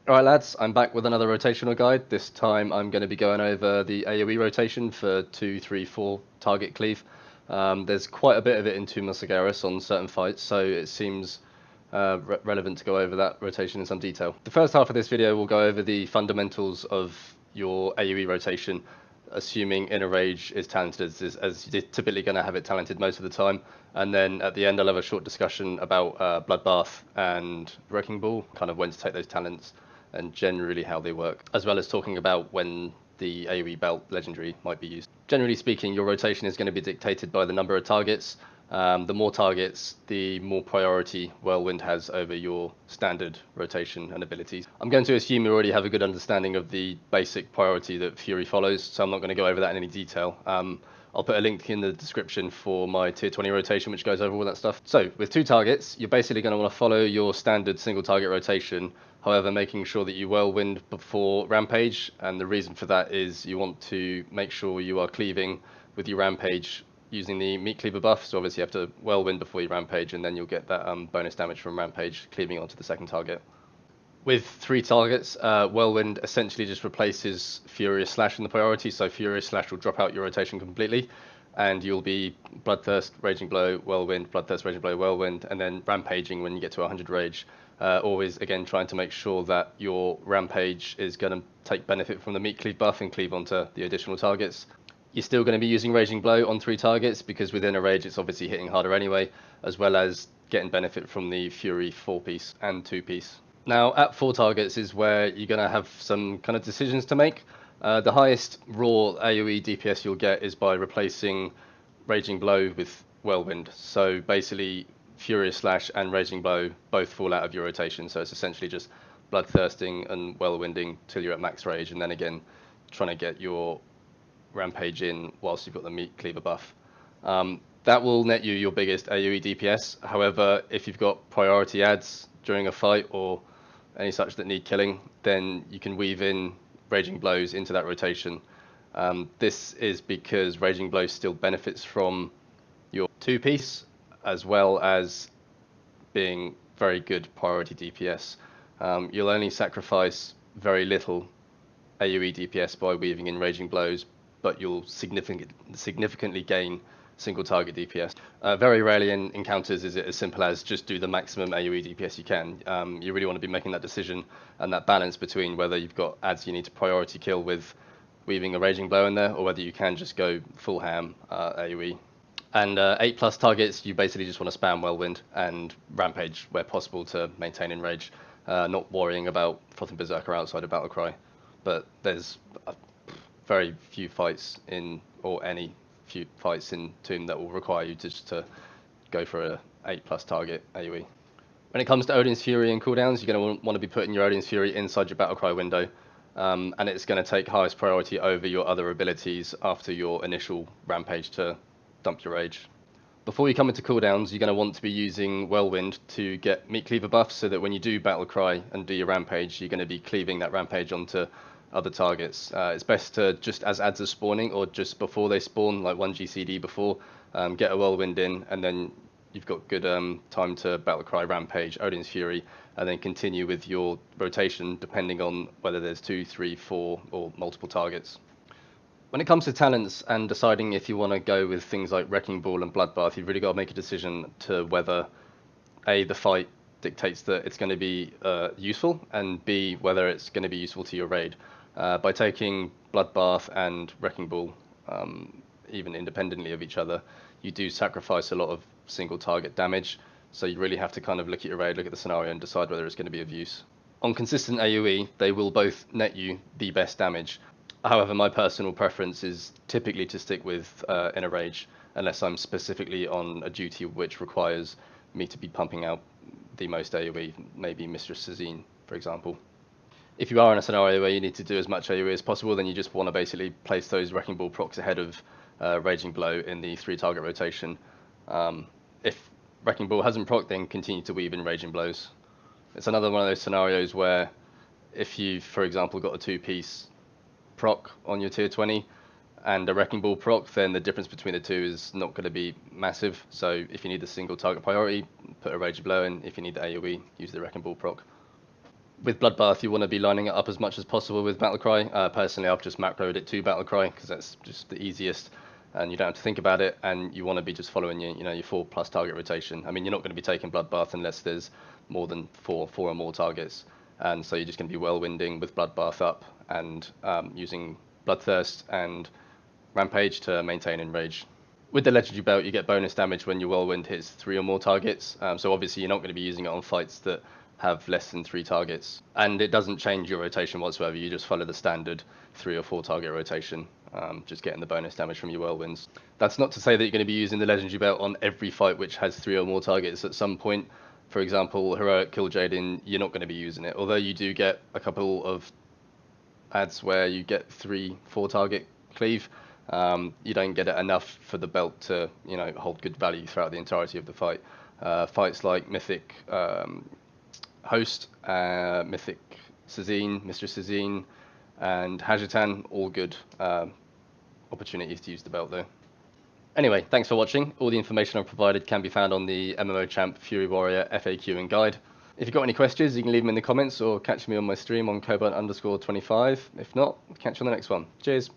Alright lads, I'm back with another rotational guide. This time I'm going to be going over the AoE rotation for 2, 3, 4 target cleave. There's quite a bit of it in Tomb of Sagaris on certain fights, so it seems relevant to go over that rotation in some detail. The first half of this video will go over the fundamentals of your AoE rotation, assuming Inner Rage is talented as you're typically going to have it talented most of the time. And then at the end I'll have a short discussion about Bloodbath and Wrecking Ball, kind of when to take those talents and generally how they work, as well as talking about when the AoE belt legendary might be used. Generally speaking, your rotation is going to be dictated by the number of targets. The more targets, the more priority Whirlwind has over your standard rotation and abilities. I'm going to assume you already have a good understanding of the basic priority that Fury follows, so I'm not going to go over that in any detail. I'll put a link in the description for my tier 20 rotation, which goes over all that stuff. So with 2 targets, you're basically going to want to follow your standard single target rotation, however, making sure that you Whirlwind before Rampage. And the reason for that is you want to make sure you are cleaving with your Rampage using the meat cleaver buff. So obviously you have to Whirlwind before you Rampage, and then you'll get that bonus damage from Rampage cleaving onto the second target. With 3 targets, Whirlwind essentially just replaces Furious Slash in the priority, so Furious Slash will drop out your rotation completely, and you'll be Bloodthirst, Raging Blow, Whirlwind, Bloodthirst, Raging Blow, Whirlwind, and then Rampaging when you get to 100 Rage. Always, again, trying to make sure that your Rampage is going to take benefit from the Meat Cleave buff and cleave onto the additional targets. You're still going to be using Raging Blow on 3 targets, because within a Rage it's obviously hitting harder anyway, as well as getting benefit from the Fury 4-piece and 2-piece. Now, at 4 targets is where you're going to have some kind of decisions to make. The highest raw AoE DPS you'll get is by replacing Raging Blow with Whirlwind. So basically, Furious Slash and Raging Blow both fall out of your rotation. So it's essentially just Bloodthirsting and Whirlwinding till you're at max rage, and then again trying to get your Rampage in whilst you've got the Meat Cleaver buff. That will net you your biggest AoE DPS. However, if you've got priority adds during a fight or any such that need killing, then you can weave in Raging Blows into that rotation. This is because Raging Blow still benefits from your 2-piece, as well as being very good priority DPS. You'll only sacrifice very little AoE DPS by weaving in Raging Blows, but you'll significantly gain single target DPS. Very rarely in encounters is it as simple as just do the maximum AoE DPS you can. You really want to be making that decision and that balance between whether you've got adds you need to priority kill with weaving a Raging Blow in there, or whether you can just go full ham AoE. And 8+ targets, you basically just want to spam Whirlwind and Rampage where possible to maintain Enrage, not worrying about Frothing Berserker outside of Battlecry. But there's very few fights in, or any few fights in Tomb that will require you to go for a 8+ target AoE. When it comes to Odin's Fury and cooldowns, you're going to want to be putting your Odin's Fury inside your Battlecry window, and it's going to take highest priority over your other abilities after your initial Rampage to dump your rage. Before you come into cooldowns, you're going to want to be using Whirlwind to get Meat Cleaver buff, so that when you do Battlecry and do your Rampage, you're going to be cleaving that Rampage onto other targets. It's best to, just as adds are spawning or just before they spawn, like 1 GCD before, get a Whirlwind in, and then you've got good time to Battlecry, Rampage, Odin's Fury, and then continue with your rotation depending on whether there's 2, 3, 4 or multiple targets. When it comes to talents and deciding if you want to go with things like Wrecking Ball and Bloodbath, you've really got to make a decision to whether A, the fight dictates that it's going to be useful, and B, whether it's going to be useful to your raid. By taking Bloodbath and Wrecking Ball, even independently of each other, you do sacrifice a lot of single target damage, so you really have to kind of look at your raid, look at the scenario, and decide whether it's going to be of use. On consistent AoE, they will both net you the best damage. However, my personal preference is typically to stick with Inner Rage, unless I'm specifically on a duty which requires me to be pumping out the most AoE, maybe Mistress Sazine, for example. If you are in a scenario where you need to do as much AoE as possible, then you just want to basically place those Wrecking Ball procs ahead of Raging Blow in the 3 target rotation. If Wrecking Ball hasn't proc, then continue to weave in Raging Blows. It's another one of those scenarios where if you've, for example, got a 2-piece proc on your tier 20 and a Wrecking Ball proc, then the difference between the two is not going to be massive. So if you need the single target priority, put a Raging Blow in. If you need the AoE, use the Wrecking Ball proc. With Bloodbath, you want to be lining it up as much as possible with Battlecry. Personally, I've just macroed it to Battlecry because that's just the easiest, and you don't have to think about it. And you want to be just following your 4+ target rotation. I mean, you're not going to be taking Bloodbath unless there's more than four or more targets, and so you're just going to be whirlwinding with Bloodbath up and using Bloodthirst and Rampage to maintain Enrage. With the legendary belt, you get bonus damage when your whirlwind hits 3 or more targets. So obviously you're not going to be using it on fights that have less than 3 targets, and it doesn't change your rotation whatsoever. You just follow the standard 3 or 4 target rotation, just getting the bonus damage from your whirlwinds. That's not to say that you're going to be using the legendary belt on every fight which has 3 or more targets. At some point, for example, heroic Kil'jaeden, you're not going to be using it, although you do get a couple of ads where you get 3-4 target cleave. You don't get it enough for the belt to hold good value throughout the entirety of the fight. Fights like Mythic Host, Mythic Sazine, Mistress Sazine, and Hajatan, all good opportunities to use the belt though. Anyway, thanks for watching. All the information I've provided can be found on the MMO Champ Fury Warrior FAQ and guide. If you've got any questions, you can leave them in the comments or catch me on my stream on Cobalt_25. If not, catch you on the next one. Cheers.